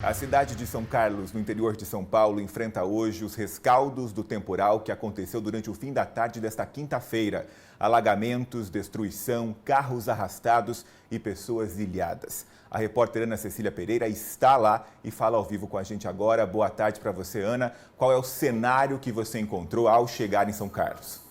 A cidade de São Carlos, no interior de São Paulo, enfrenta hoje os rescaldos do temporal que aconteceu durante o fim da tarde desta quinta-feira. Alagamentos, destruição, carros arrastados e pessoas ilhadas. A repórter Ana Cecília Pereira está lá e fala ao vivo com a gente agora. Boa tarde para você, Ana. Qual é o cenário que você encontrou ao chegar em São Carlos?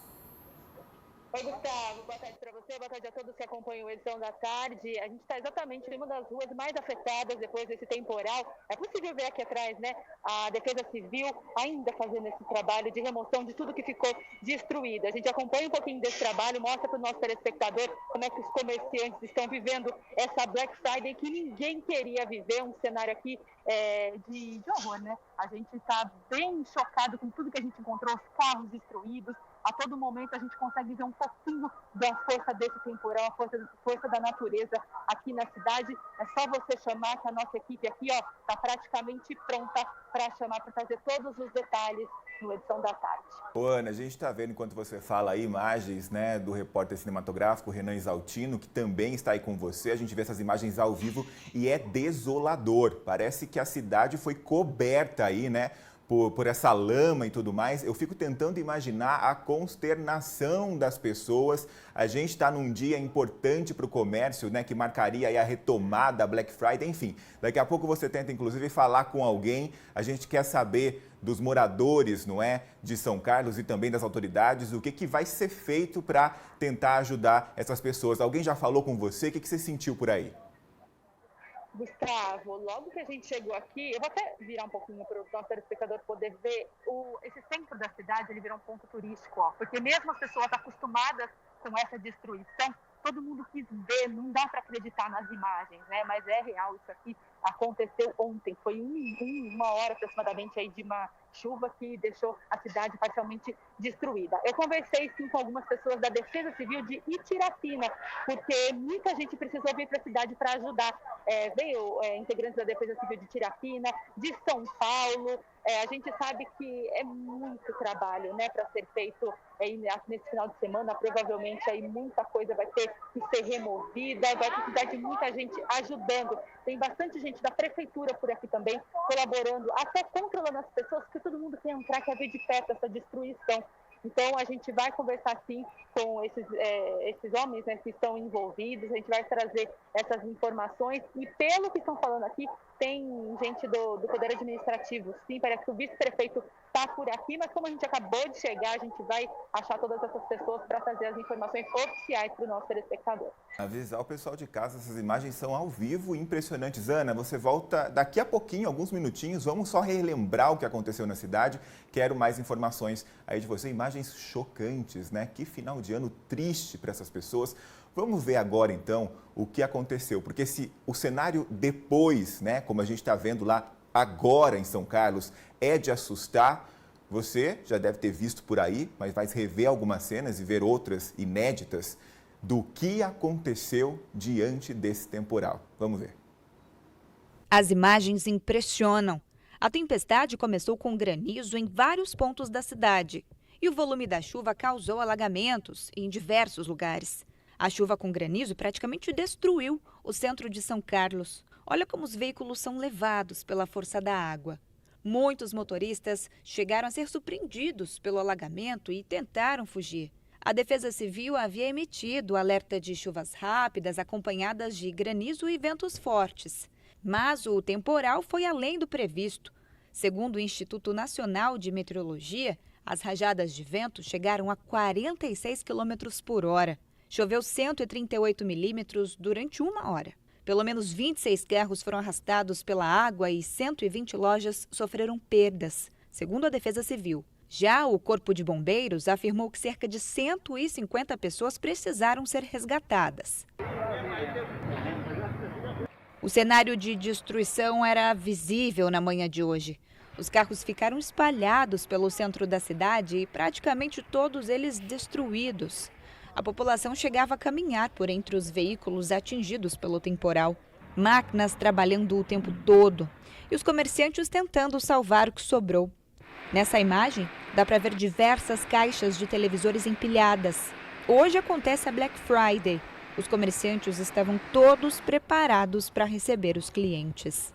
Oi, Gustavo. Boa tarde para você, boa tarde a todos que acompanham a edição da tarde. A gente está exatamente em uma das ruas mais afetadas depois desse temporal. É possível ver aqui atrás, né, a Defesa Civil ainda fazendo esse trabalho de remoção de tudo que ficou destruído. A gente acompanha um pouquinho desse trabalho, mostra para o nosso telespectador como é que os comerciantes estão vivendo essa Black Friday que ninguém queria viver, um cenário aqui de horror, né? A gente está bem chocado com tudo que a gente encontrou, os carros destruídos. A todo momento a gente consegue ver um pouquinho da força desse temporal, a força da natureza aqui na cidade. É só você chamar que a nossa equipe aqui está praticamente pronta para chamar, para fazer todos os detalhes no edição da tarde. Ô, Ana, a gente está vendo enquanto você fala aí imagens, né, do repórter cinematográfico Renan Exaltino, que também está aí com você. A gente vê essas imagens ao vivo e é desolador. Parece que a cidade foi coberta aí, né? Por essa lama e tudo mais. Eu fico tentando imaginar a consternação das pessoas. A gente está num dia importante para o comércio, né, que marcaria aí a retomada da Black Friday. Enfim, daqui a pouco você tenta, inclusive, falar com alguém. A gente quer saber dos moradores, não é, de São Carlos e também das autoridades, o que vai ser feito para tentar ajudar essas pessoas. Alguém já falou com você? O que você sentiu por aí? Gustavo, logo que a gente chegou aqui, eu vou até virar um pouquinho para o nosso telespectador poder ver, esse centro da cidade, ele virou um ponto turístico, porque mesmo as pessoas acostumadas com essa destruição, todo mundo quis ver, não dá para acreditar nas imagens, né? Mas é real, isso aqui aconteceu ontem, foi uma hora aproximadamente aí de uma chuva que deixou a cidade parcialmente destruída. Eu conversei sim com algumas pessoas da Defesa Civil de Itirapina, porque muita gente precisou vir para a cidade para ajudar. Veio integrantes da Defesa Civil de Itirapina, de São Paulo. A gente sabe que é muito trabalho, né, para ser feito nesse final de semana. Provavelmente aí muita coisa vai ter que ser removida, vai precisar de muita gente ajudando. Tem bastante gente da prefeitura por aqui também colaborando, até controlando as pessoas, porque todo mundo quer entrar, quer ver de perto essa destruição. Então, a gente vai conversar, sim, com esses homens, né, que estão envolvidos, a gente vai trazer essas informações e, pelo que estão falando aqui, tem gente do Poder Administrativo, sim, parece que o vice-prefeito está por aqui, mas como a gente acabou de chegar, a gente vai achar todas essas pessoas para trazer as informações oficiais para o nosso telespectador. Avisar o pessoal de casa, essas imagens são ao vivo e impressionantes. Ana, você volta daqui a pouquinho, alguns minutinhos, vamos só relembrar o que aconteceu na cidade. Quero mais informações aí de você, imagens chocantes, né? Que final de ano triste para essas pessoas. Vamos ver agora, então, o que aconteceu, porque se o cenário depois, né, como a gente está vendo lá agora em São Carlos, é de assustar, você já deve ter visto por aí, mas vai rever algumas cenas e ver outras inéditas do que aconteceu diante desse temporal. Vamos ver. As imagens impressionam. A tempestade começou com granizo em vários pontos da cidade e o volume da chuva causou alagamentos em diversos lugares. A chuva com granizo praticamente destruiu o centro de São Carlos. Olha como os veículos são levados pela força da água. Muitos motoristas chegaram a ser surpreendidos pelo alagamento e tentaram fugir. A Defesa Civil havia emitido alerta de chuvas rápidas acompanhadas de granizo e ventos fortes. Mas o temporal foi além do previsto. Segundo o Instituto Nacional de Meteorologia, as rajadas de vento chegaram a 46 km por hora. Choveu 138 milímetros durante uma hora. Pelo menos 26 carros foram arrastados pela água e 120 lojas sofreram perdas, segundo a Defesa Civil. Já o Corpo de Bombeiros afirmou que cerca de 150 pessoas precisaram ser resgatadas. O cenário de destruição era visível na manhã de hoje. Os carros ficaram espalhados pelo centro da cidade e praticamente todos eles destruídos. A população chegava a caminhar por entre os veículos atingidos pelo temporal. Máquinas trabalhando o tempo todo e os comerciantes tentando salvar o que sobrou. Nessa imagem, dá para ver diversas caixas de televisores empilhadas. Hoje acontece a Black Friday. Os comerciantes estavam todos preparados para receber os clientes.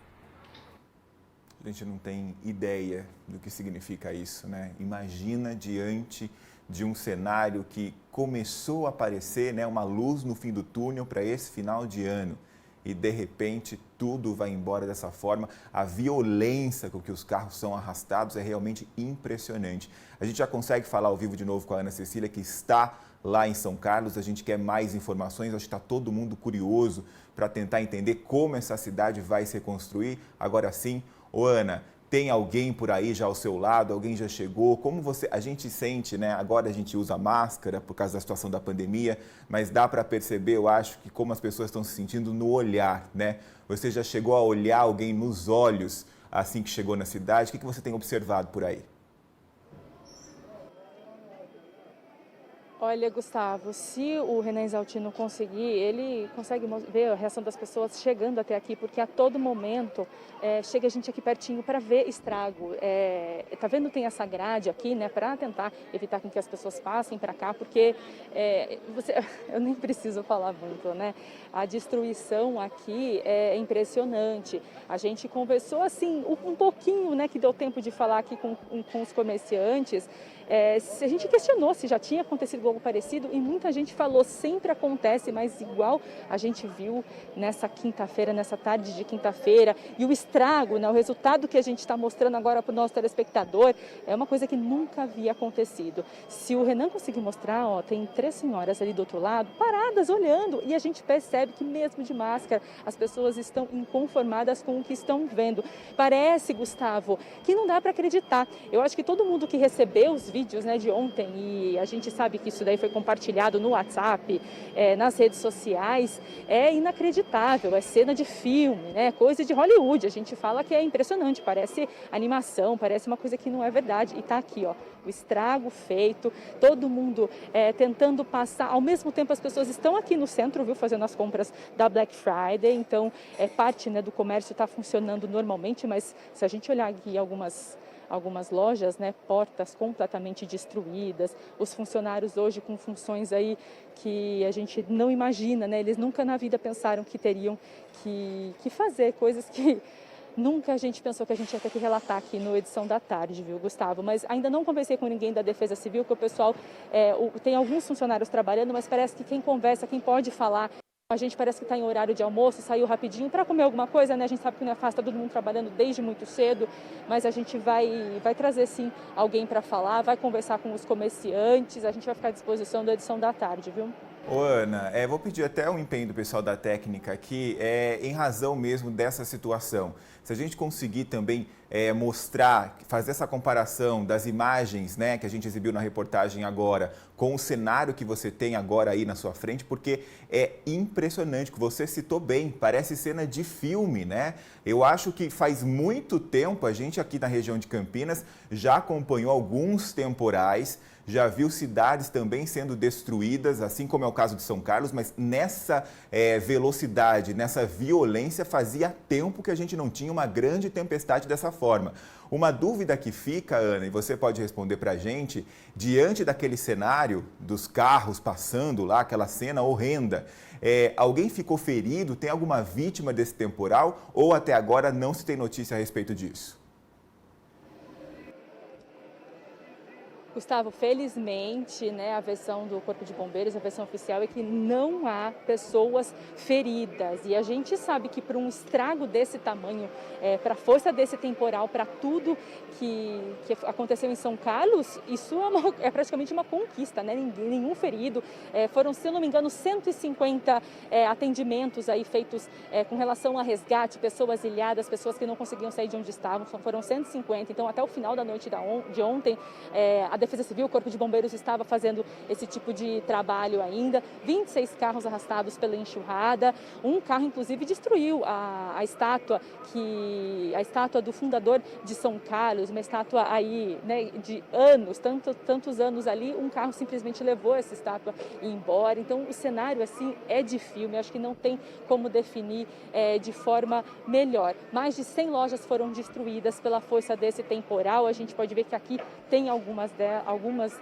A gente não tem ideia do que significa isso, né? Imagina diante de um cenário que começou a aparecer, né, uma luz no fim do túnel para esse final de ano e de repente tudo vai embora dessa forma. A violência com que os carros são arrastados é realmente impressionante. A gente já consegue falar ao vivo de novo com a Ana Cecília, que está lá em São Carlos. A gente quer mais informações, acho que está todo mundo curioso para tentar entender como essa cidade vai se reconstruir. Agora sim, ô Ana, tem alguém por aí já ao seu lado? Alguém já chegou? Como a gente sente, né? Agora a gente usa máscara por causa da situação da pandemia, mas dá para perceber, eu acho, que como as pessoas estão se sentindo no olhar, né? Você já chegou a olhar alguém nos olhos assim que chegou na cidade? O que você tem observado por aí? Olha, Gustavo, se o Renan Exaltino conseguir, ele consegue ver a reação das pessoas chegando até aqui, porque a todo momento chega gente aqui pertinho para ver estrago. Tá vendo, tem essa grade aqui, né, para tentar evitar que as pessoas passem para cá, porque eu nem preciso falar muito, né? A destruição aqui é impressionante. A gente conversou assim um pouquinho, né, que deu tempo de falar aqui com os comerciantes. Se a gente questionou se já tinha acontecido algo parecido e muita gente falou, sempre acontece, mas igual a gente viu nessa quinta-feira, nessa tarde de quinta-feira, e o estrago, né, o resultado que a gente está mostrando agora para o nosso telespectador é uma coisa que nunca havia acontecido. Se o Renan conseguir mostrar, ó, tem 3 senhoras ali do outro lado, paradas, olhando, e a gente percebe que mesmo de máscara, as pessoas estão inconformadas com o que estão vendo. Parece, Gustavo, que não dá para acreditar. Eu acho que todo mundo que recebeu os vídeos, né, de ontem, e a gente sabe que isso daí foi compartilhado no WhatsApp, nas redes sociais, é inacreditável, é cena de filme, né, coisa de Hollywood. A gente fala que é impressionante, parece animação, parece uma coisa que não é verdade. E tá aqui, ó, o estrago feito, todo mundo tentando passar. Ao mesmo tempo, as pessoas estão aqui no centro, viu, fazendo as compras da Black Friday, então parte, né, do comércio está funcionando normalmente, mas se a gente olhar aqui algumas lojas, né, portas completamente destruídas, os funcionários hoje com funções aí que a gente não imagina, né, eles nunca na vida pensaram que teriam que fazer coisas que nunca a gente pensou que a gente ia ter que relatar aqui no Edição da Tarde, viu, Gustavo? Mas ainda não conversei com ninguém da Defesa Civil, que o pessoal, tem alguns funcionários trabalhando, mas parece que quem conversa, quem pode falar, a gente parece que está em horário de almoço, saiu rapidinho para comer alguma coisa, né? A gente sabe que não é fácil, está todo mundo trabalhando desde muito cedo, mas a gente vai trazer sim alguém para falar, vai conversar com os comerciantes, a gente vai ficar à disposição da Edição da Tarde, viu? Ô Ana, vou pedir até o empenho do pessoal da técnica aqui, em razão mesmo dessa situação. Se a gente conseguir também mostrar, fazer essa comparação das imagens, né, que a gente exibiu na reportagem agora, com o cenário que você tem agora aí na sua frente, porque é impressionante, que você citou bem, parece cena de filme, né? Eu acho que faz muito tempo, a gente aqui na região de Campinas já acompanhou alguns temporais, já viu cidades também sendo destruídas, assim como é o caso de São Carlos, mas nessa velocidade, nessa violência, fazia tempo que a gente não tinha uma grande tempestade dessa forma. Uma dúvida que fica, Ana, e você pode responder para a gente, diante daquele cenário dos carros passando lá, aquela cena horrenda, alguém ficou ferido? Tem alguma vítima desse temporal ou até agora não se tem notícia a respeito disso? Gustavo, felizmente, né, a versão do Corpo de Bombeiros, a versão oficial é que não há pessoas feridas. E a gente sabe que para um estrago desse tamanho, para a força desse temporal, para tudo que aconteceu em São Carlos, isso é praticamente uma conquista, né? Nenhum ferido. Foram, se eu não me engano, 150 atendimentos aí feitos com relação a resgate, pessoas ilhadas, pessoas que não conseguiam sair de onde estavam. Foram 150. Então, até o final da noite de ontem, a Defesa Civil, o Corpo de Bombeiros estava fazendo esse tipo de trabalho ainda. 26 carros arrastados pela enxurrada. Um carro, inclusive, destruiu a estátua do fundador de São Carlos, uma estátua aí, né, de anos, tantos anos ali. Um carro simplesmente levou essa estátua embora. Então, o cenário, assim, é de filme. Acho que não tem como definir de forma melhor. Mais de 100 lojas foram destruídas pela força desse temporal. A gente pode ver que aqui tem algumas delas. algumas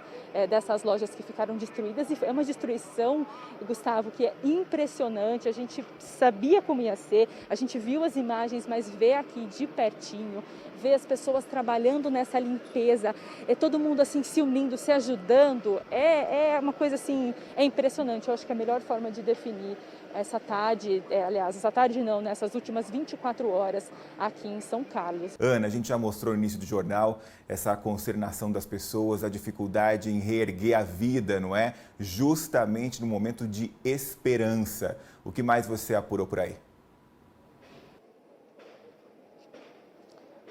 dessas lojas que ficaram destruídas, e é uma destruição, Gustavo, que é impressionante. A gente sabia como ia ser, a gente viu as imagens, mas ver aqui de pertinho, ver as pessoas trabalhando nessa limpeza, todo mundo assim se unindo, se ajudando, é uma coisa assim, é impressionante. Eu acho que a melhor forma de definir essa tarde, essa tarde não, nessas últimas 24 horas aqui em São Carlos. Ana, a gente já mostrou no início do jornal essa consternação das pessoas, a dificuldade em reerguer a vida, não é? Justamente no momento de esperança. O que mais você apurou por aí?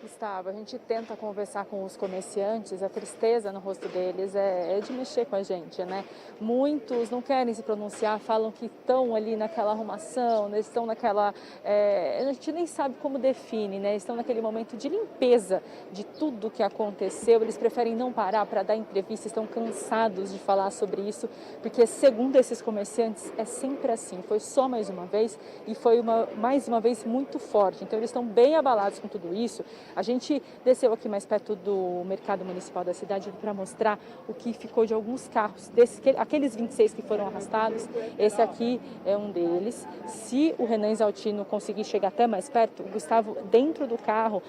Gustavo, a gente tenta conversar com os comerciantes, a tristeza no rosto deles é de mexer com a gente, né? Muitos não querem se pronunciar, falam que estão ali naquela arrumação, né? Estão naquela... a gente nem sabe como define, né? Estão naquele momento de limpeza de tudo que aconteceu, eles preferem não parar para dar entrevista, estão cansados de falar sobre isso, porque segundo esses comerciantes é sempre assim, foi só mais uma vez e foi mais uma vez muito forte, então eles estão bem abalados com tudo isso. A gente desceu aqui mais perto do mercado municipal da cidade para mostrar o que ficou de alguns carros, aqueles 26 que foram arrastados. Esse aqui é um deles. Se o Renan Exaltino conseguir chegar até mais perto, Gustavo, dentro do carro,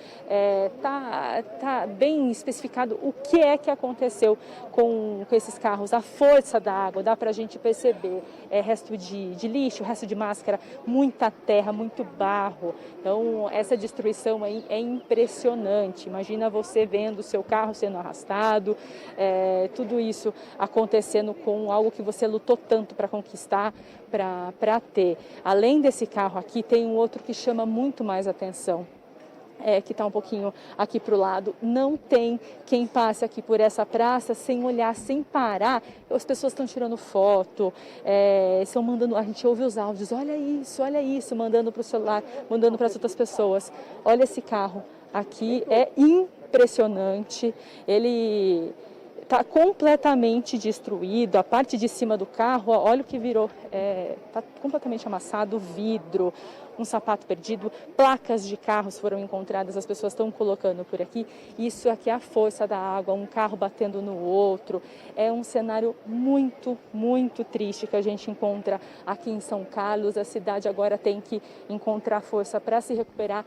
tá bem especificado o que é que aconteceu com esses carros, a força da água, dá para a gente perceber. Resto de lixo, resto de máscara, muita terra, muito barro. Então, essa destruição aí é impressionante. Imagina você vendo o seu carro sendo arrastado, tudo isso acontecendo com algo que você lutou tanto para conquistar, para ter. Além desse carro aqui, tem um outro que chama muito mais atenção. Que está um pouquinho aqui para o lado, não tem quem passe aqui por essa praça sem olhar, sem parar. As pessoas estão tirando foto, estão mandando, a gente ouve os áudios, olha isso, mandando para o celular, mandando para as outras pessoas. Olha esse carro aqui, é impressionante, ele está completamente destruído, a parte de cima do carro, olha o que virou, está completamente amassado, vidro, um sapato perdido, placas de carros foram encontradas, as pessoas estão colocando por aqui. Isso aqui é a força da água, um carro batendo no outro. É um cenário muito, muito triste que a gente encontra aqui em São Carlos. A cidade agora tem que encontrar força para se recuperar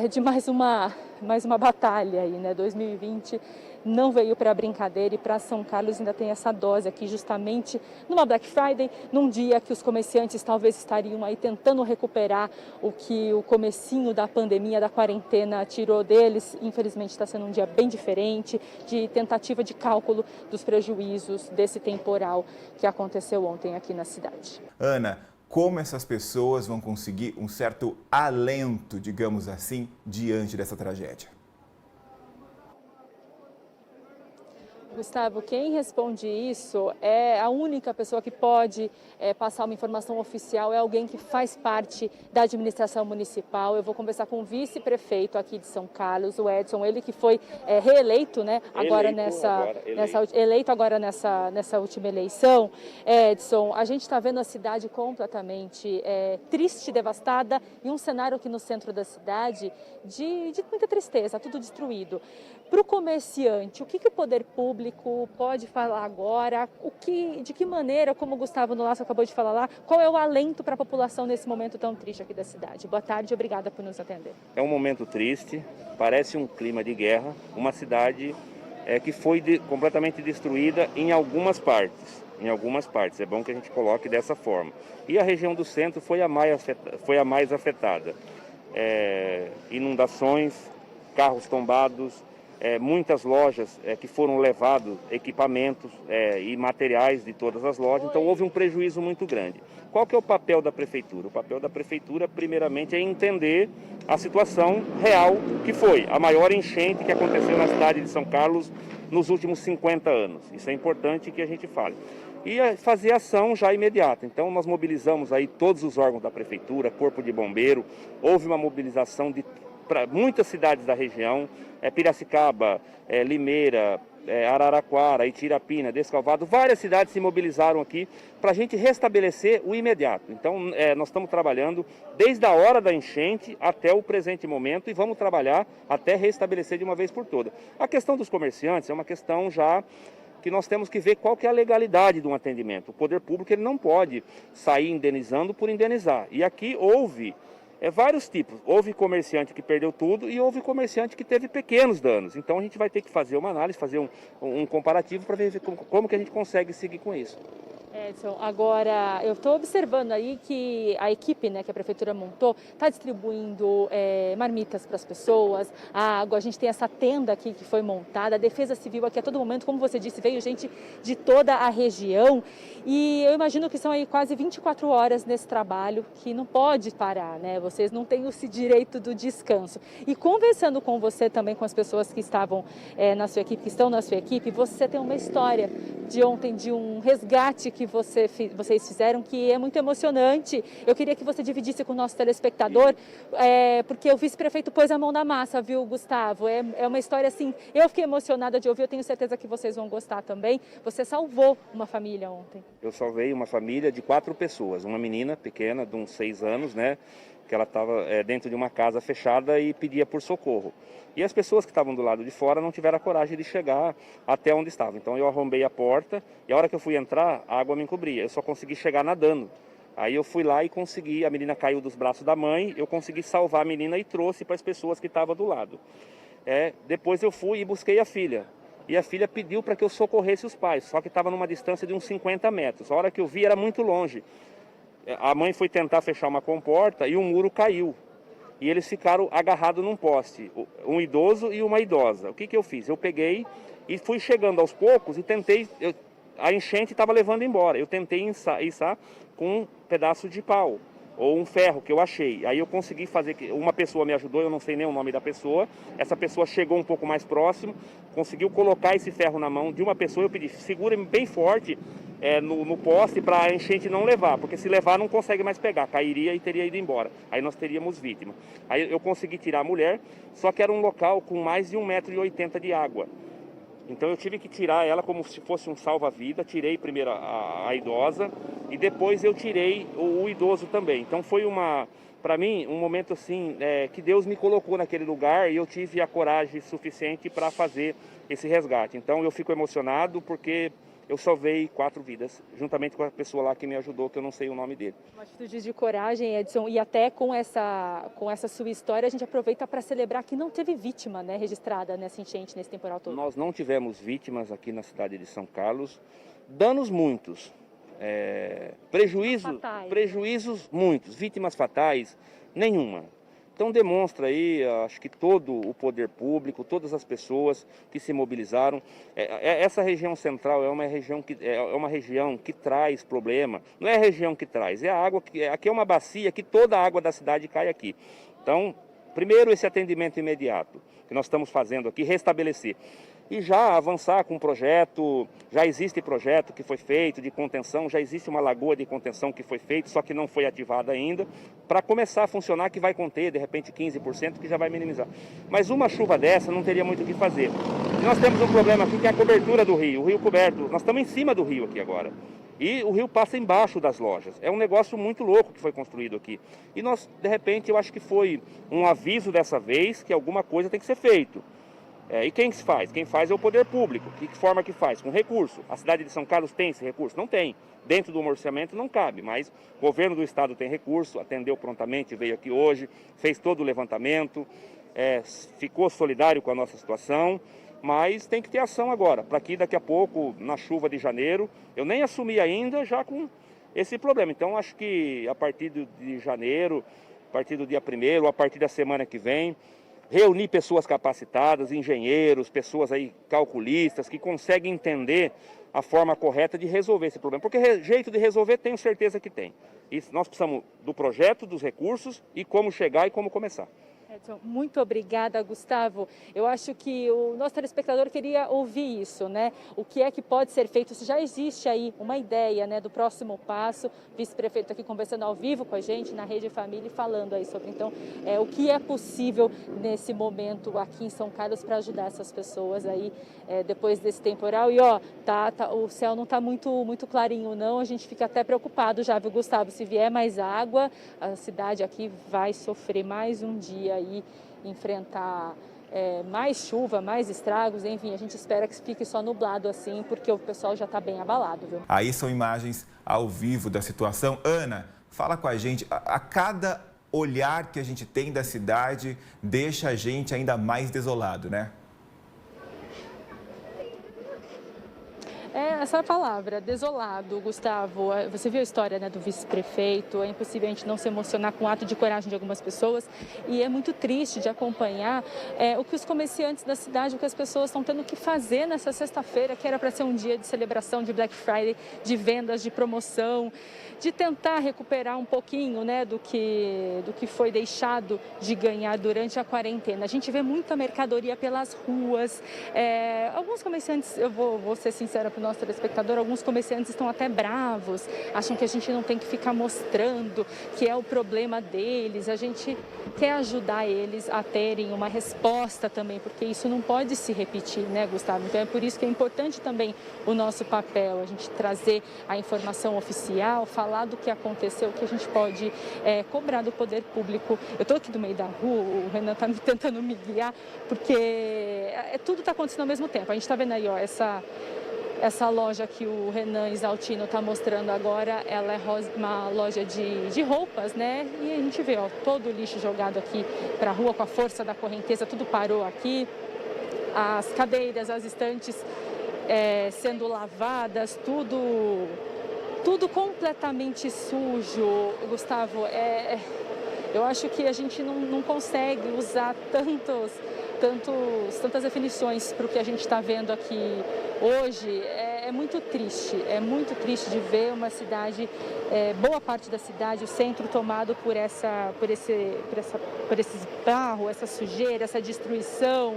de mais uma batalha aí, né? 2020 não veio para brincadeira, e para São Carlos ainda tem essa dose aqui, justamente numa Black Friday, num dia que os comerciantes talvez estariam aí tentando recuperar o que o comecinho da pandemia, da quarentena tirou deles. Infelizmente está sendo um dia bem diferente, de tentativa de cálculo dos prejuízos desse temporal que aconteceu ontem aqui na cidade. Ana, como essas pessoas vão conseguir um certo alento, digamos assim, diante dessa tragédia? Gustavo, quem responde isso é a única pessoa que pode passar uma informação oficial, é alguém que faz parte da administração municipal. Eu vou conversar com o vice-prefeito aqui de São Carlos, o Edson, ele que foi reeleito, né, eleito agora nessa última eleição. Edson, a gente está vendo a cidade completamente triste, devastada, e um cenário aqui no centro da cidade de muita tristeza, tudo destruído. Para o comerciante, o que o poder público pode falar agora? De que maneira, como o Gustavo Nolasco acabou de falar lá, qual é o alento para a população nesse momento tão triste aqui da cidade? Boa tarde, obrigada por nos atender. É um momento triste, parece um clima de guerra, uma cidade que foi completamente destruída em algumas partes. É bom que a gente coloque dessa forma. E a região do centro foi a mais afetada. Inundações, carros tombados, muitas lojas que foram levados equipamentos e materiais de todas as lojas, então houve um prejuízo muito grande. Qual que é o papel da Prefeitura? O papel da Prefeitura, primeiramente, é entender a situação real que foi a maior enchente que aconteceu na cidade de São Carlos nos últimos 50 anos. Isso é importante que a gente fale. E fazer ação já imediata. Então nós mobilizamos aí todos os órgãos da Prefeitura, Corpo de Bombeiro, houve uma mobilização para muitas cidades da região, Piracicaba, Limeira, Araraquara, Itirapina, Descalvado, várias cidades se mobilizaram aqui para a gente restabelecer o imediato. Então nós estamos trabalhando desde a hora da enchente até o presente momento e vamos trabalhar até restabelecer de uma vez por todas. A questão dos comerciantes é uma questão já que nós temos que ver qual que é a legalidade de um atendimento. O poder público ele não pode sair indenizando por indenizar. E aqui houve vários tipos. Houve comerciante que perdeu tudo e houve comerciante que teve pequenos danos. Então a gente vai ter que fazer uma análise, fazer um comparativo para ver como que a gente consegue seguir com isso. Edson, agora eu estou observando aí que a equipe, né, que a prefeitura montou está distribuindo marmitas para as pessoas, a água, a gente tem essa tenda aqui que foi montada, a Defesa Civil aqui a todo momento, como você disse, veio gente de toda a região e eu imagino que são aí quase 24 horas nesse trabalho que não pode parar, né? Vocês não têm esse direito do descanso. E conversando com você também, com as pessoas que estavam na sua equipe, que estão na sua equipe, você tem uma história de ontem, de um resgate que vocês fizeram, que é muito emocionante. Eu queria que você dividisse com o nosso telespectador, porque o vice-prefeito pôs a mão na massa, viu, Gustavo? É uma história assim, eu fiquei emocionada de ouvir, eu tenho certeza que vocês vão gostar também. Você salvou uma família ontem. Eu salvei uma família de 4 pessoas, uma menina pequena, de uns 6 anos, né? Que ela estava dentro de uma casa fechada e pedia por socorro. E as pessoas que estavam do lado de fora não tiveram a coragem de chegar até onde estava. Então eu arrombei a porta e a hora que eu fui entrar, a água me encobria. Eu só consegui chegar nadando. Aí eu fui lá e consegui, a menina caiu dos braços da mãe, eu consegui salvar a menina e trouxe para as pessoas que estavam do lado. Depois eu fui e busquei a filha. E a filha pediu para que eu socorresse os pais, só que estava numa distância de uns 50 metros. A hora que eu vi era muito longe. A mãe foi tentar fechar uma comporta e o muro caiu. E eles ficaram agarrados num poste, um idoso e uma idosa. O que eu fiz? Eu peguei e fui chegando aos poucos e tentei, a enchente estava levando embora. Eu tentei içar com um pedaço de pau ou um ferro que eu achei. Aí eu consegui fazer, uma pessoa me ajudou, eu não sei nem o nome da pessoa. Essa pessoa chegou um pouco mais próximo, conseguiu colocar esse ferro na mão de uma pessoa. Eu pedi, segura-me bem forte no poste para a enchente não levar, porque se levar não consegue mais pegar, cairia e teria ido embora. Aí nós teríamos vítima. Aí eu consegui tirar a mulher, só que era um local com mais de 1,80 m de água. Então eu tive que tirar ela como se fosse um salva-vida. Tirei primeiro a idosa e depois eu tirei o idoso também. Então foi para mim, um momento assim, que Deus me colocou naquele lugar e eu tive a coragem suficiente para fazer esse resgate. Então eu fico emocionado porque eu salvei 4 vidas, juntamente com a pessoa lá que me ajudou, que eu não sei o nome dele. Uma atitude de coragem, Edson, e até com essa sua história, a gente aproveita para celebrar que não teve vítima, né, registrada nessa enchente, nesse temporal todo. Nós não tivemos vítimas aqui na cidade de São Carlos, danos muitos, prejuízos muitos, vítimas fatais, nenhuma. Então demonstra aí, acho que todo o poder público, todas as pessoas que se mobilizaram. Essa região central é uma região que traz problema. Não é a região que traz, é a água aqui é uma bacia que toda a água da cidade cai aqui. Então, primeiro esse atendimento imediato que nós estamos fazendo aqui, restabelecer. E já avançar com um projeto, já existe projeto que foi feito de contenção, já existe uma lagoa de contenção que foi feita, só que não foi ativada ainda, para começar a funcionar, que vai conter, de repente, 15%, que já vai minimizar. Mas uma chuva dessa não teria muito o que fazer. E nós temos um problema aqui que é a cobertura do rio, o rio coberto. Nós estamos em cima do rio aqui agora. E o rio passa embaixo das lojas. É um negócio muito louco que foi construído aqui. E nós, de repente, eu acho que foi um aviso dessa vez que alguma coisa tem que ser feito. E quem se faz? Quem faz é o poder público. Que forma que faz? Com recurso. A cidade de São Carlos tem esse recurso? Não tem. Dentro do orçamento não cabe, mas o governo do estado tem recurso, atendeu prontamente, veio aqui hoje, fez todo o levantamento, ficou solidário com a nossa situação, mas tem que ter ação agora, para que daqui a pouco, na chuva de janeiro, eu nem assumi ainda já com esse problema. Então acho que a partir de janeiro, a partir do dia 1º, a partir da semana que vem, reunir pessoas capacitadas, engenheiros, pessoas aí calculistas, que conseguem entender a forma correta de resolver esse problema. Porque jeito de resolver, tenho certeza que tem. E nós precisamos do projeto, dos recursos e como chegar e como começar. Edson, muito obrigada, Gustavo. Eu acho que o nosso telespectador queria ouvir isso, né? O que é que pode ser feito? Se já existe aí uma ideia, né, do próximo passo, vice-prefeito aqui conversando ao vivo com a gente na Rede Família e falando aí sobre, então, o que é possível nesse momento aqui em São Carlos para ajudar essas pessoas aí depois desse temporal. E o céu não está muito clarinho não, a gente fica até preocupado já, viu, Gustavo? Se vier mais água, a cidade aqui vai sofrer mais um dia aí, enfrentar mais chuva, mais estragos, enfim, a gente espera que fique só nublado assim, porque o pessoal já está bem abalado, viu? Aí são imagens ao vivo da situação. Ana, fala com a gente, a cada olhar que a gente tem da cidade deixa a gente ainda mais desolado, né? Essa é a palavra, desolado, Gustavo. Você viu a história, né, do vice-prefeito, é impossível a gente não se emocionar com o ato de coragem de algumas pessoas e é muito triste de acompanhar o que os comerciantes da cidade, o que as pessoas estão tendo que fazer nessa sexta-feira, que era para ser um dia de celebração de Black Friday, de vendas, de promoção, de tentar recuperar um pouquinho, né, do que foi deixado de ganhar durante a quarentena. A gente vê muita mercadoria pelas ruas, alguns comerciantes, eu vou ser sincera para o nosso telespectador, alguns comerciantes estão até bravos, acham que a gente não tem que ficar mostrando que é o problema deles, a gente quer ajudar eles a terem uma resposta também, porque isso não pode se repetir, né, Gustavo? Então é por isso que é importante também o nosso papel, a gente trazer a informação oficial, falar do que aconteceu, o que a gente pode cobrar do poder público. Eu estou aqui no meio da rua, o Renan está tentando me guiar, porque tudo está acontecendo ao mesmo tempo. A gente está vendo aí, ó, essa loja que o Renan Exaltino está mostrando agora, ela é uma loja de roupas, né? E a gente vê, ó, todo o lixo jogado aqui para a rua com a força da correnteza, tudo parou aqui. As cadeiras, as estantes sendo lavadas, tudo completamente sujo, Gustavo. Eu acho que a gente não consegue usar tantas definições para o que a gente está vendo aqui hoje. É muito triste de ver uma cidade, boa parte da cidade, o centro tomado por esse barro, essa sujeira, essa destruição.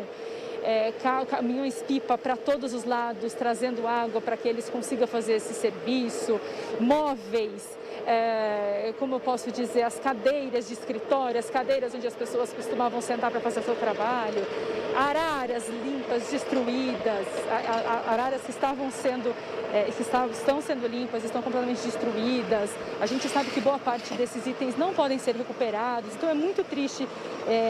Caminhões-pipa para todos os lados, trazendo água para que eles consigam fazer esse serviço, móveis, como eu posso dizer, as cadeiras de escritório, as cadeiras onde as pessoas costumavam sentar para fazer o seu trabalho, araras limpas, destruídas, araras que estão sendo limpas, estão completamente destruídas. A gente sabe que boa parte desses itens não podem ser recuperados, então é muito triste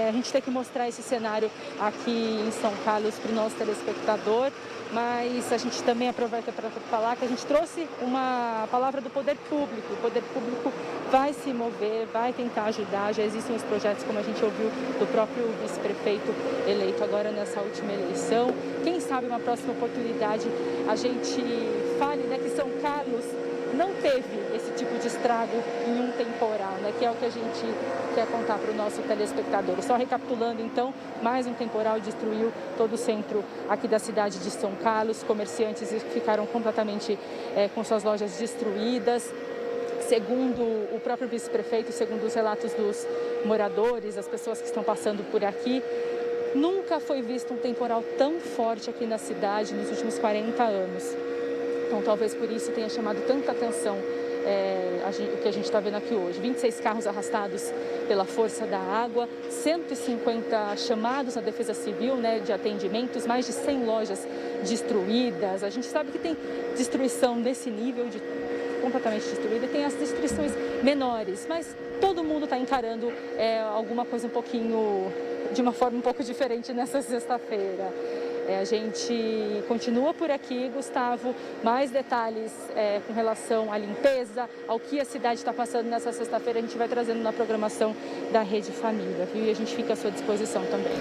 a gente ter que mostrar esse cenário aqui em São Carlos para o nosso telespectador, mas a gente também aproveita para falar que a gente trouxe uma palavra do poder público. O poder público vai se mover, vai tentar ajudar. Já existem os projetos, como a gente ouviu, do próprio vice-prefeito eleito agora nessa última eleição. Quem sabe uma próxima oportunidade a gente fale, né, que São Carlos não teve esse tipo de estrago em um temporal, né, que é o que a gente quer contar para o nosso telespectador. Só recapitulando, então, mais um temporal destruiu todo o centro aqui da cidade de São Carlos. Comerciantes ficaram completamente com suas lojas destruídas. Segundo o próprio vice-prefeito, segundo os relatos dos moradores, as pessoas que estão passando por aqui, nunca foi visto um temporal tão forte aqui na cidade nos últimos 40 anos. Então, talvez por isso tenha chamado tanta atenção o que a gente está vendo aqui hoje. 26 carros arrastados pela força da água, 150 chamados na Defesa Civil, né, de atendimentos, mais de 100 lojas destruídas. A gente sabe que tem destruição nesse nível, completamente destruída, tem as destruições menores, mas todo mundo está encarando alguma coisa de uma forma um pouco diferente nessa sexta-feira. A gente continua por aqui, Gustavo, mais detalhes com relação à limpeza, ao que a cidade está passando nessa sexta-feira, a gente vai trazendo na programação da Rede Família, viu? E a gente fica à sua disposição também.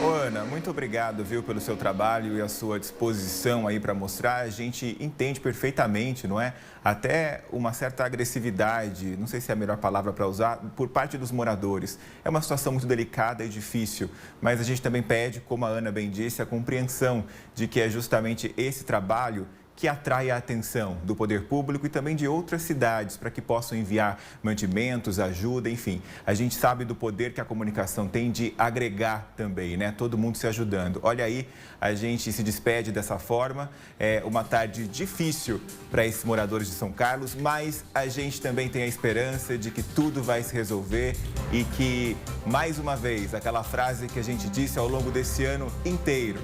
Ô, Ana, muito obrigado, viu, pelo seu trabalho e a sua disposição aí para mostrar. A gente entende perfeitamente, não é? Até uma certa agressividade, não sei se é a melhor palavra para usar, por parte dos moradores. É uma situação muito delicada e difícil, mas a gente também pede, como a Ana bem disse, a compreensão de que é justamente esse trabalho que atrai a atenção do poder público e também de outras cidades para que possam enviar mantimentos, ajuda, enfim. A gente sabe do poder que a comunicação tem de agregar também, né? Todo mundo se ajudando. Olha aí, a gente se despede dessa forma. É uma tarde difícil para esses moradores de São Carlos, mas a gente também tem a esperança de que tudo vai se resolver e que, mais uma vez, aquela frase que a gente disse ao longo desse ano inteiro,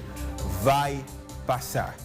vai passar.